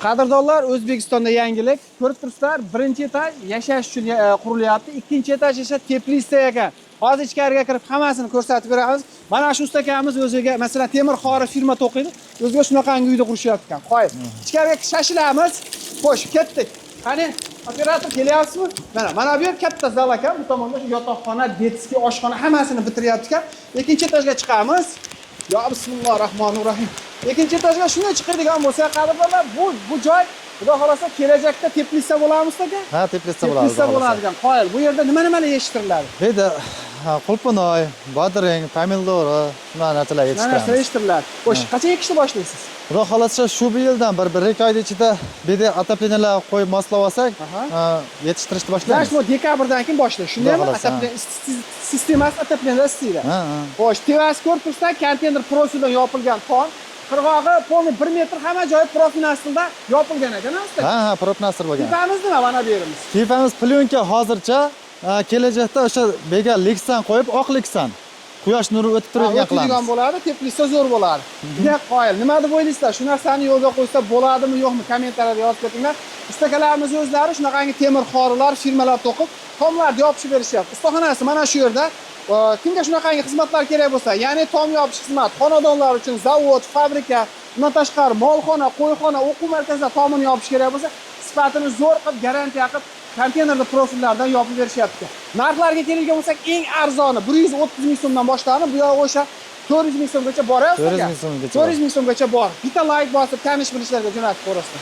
Qadrdonlar, O'zbekistonda yangilik. Ko'rib turibsizlar, birinchi etaj yashash uchun qurilyapti. Ikkinchi etaj esa teplitsa ekan. Hozir ichkariga kirib hammasini ko'rsatib beramiz. Mana shu ustakamiz o'ziga, masalan, temir xori firma to'qiydi. O'ziga shunaqangi uyda qurishyapti ekan. Qo'yib. Ichkariga shashilamiz. Xo'sh, ketdik. Qani, operator kelyapsizmi? Mana bu yer katta zal ekan. Bu tomonda yotoqxona, detskiy, oshxona hammasini bitiryapti ekan. Ikkinchi etajga chiqamiz. Yo, bismillahirrohmanirrohim. Ikkinchi etajga shunday chiqadigan bo'lsa, qadrdonlar, bu joy xudo xolasa kelajakda teplitsa bo'lamizmi aka? Ha, teplitsa bo'ladi. Teplitsa bo'ladigan. Qoyil, bu yerda nima yetishtiriladi? Bu yerda qulpunoy, bodring, pomidori, shunday narsalar yetishtiramiz. Narsa yetishtiriladi. Xo'sh, qancha ekishni boshlaysiz? Xudo xolasa shu yildan bir 2 oy ichida bu yerda otopleniylar qo'yib moslab olsak, yetishtirishni boshlaymiz. Mana shu dekabrdan keyin boshlaysiz. Shundaymi? Otopleniya sistemasi otopleniyada istaydi. Xo'sh, tevasi ko'rib turibsizlar, konteyner profildan yopilgan tom. Qirg'og'i polni 1 metr, hamma joyi profilnasilda yopilgan ekan, usta. Ha, profilnasil bo'lgan. Kifamiz nima mana bu yerimiz? Kifamiz plyonka hozircha kelajakda o'sha bega leksan qo'yib, oq leksan. Quyosh nuri o'tib turadigan qilamiz. O'tadigan bo'ladi, teplitsa zo'r bo'ladi. Juda qoyil. Nima deb o'ylaysizlar? Shu narsani yo'lga qo'ysa bo'ladimi, yo'qmi? Kommentariyada yozib ketinglar. Ustakalarimiz o'zlari shunaqangi temir xorilar, firmalar to'qib, tomlarni yopishib berishyapti. Ustaxonasi mana shu yerda. Kimga shunaqangi xizmatlar kerak bo'lsa, ya'ni tom yopish xizmat, xonadonlar uchun zavod, fabrika, bundan tashqari molxona, qo'yxona, o'quv markazida tomini yopish kerak bo'lsa, sifatini zo'r qilib, garantiya qilib, konteynerli profillardan yopib berishyapti. Narxlarga keladigan bo'lsak, eng arzoni 130 ming so'mdan boshlanib, bu yoq o'sha 400 ming so'mgacha boryapti. 400 ming so'mgacha. 400 ming so'mgacha bor. Bitta like bosib, tanish bilishlarga jo'natib qo'yasizlar.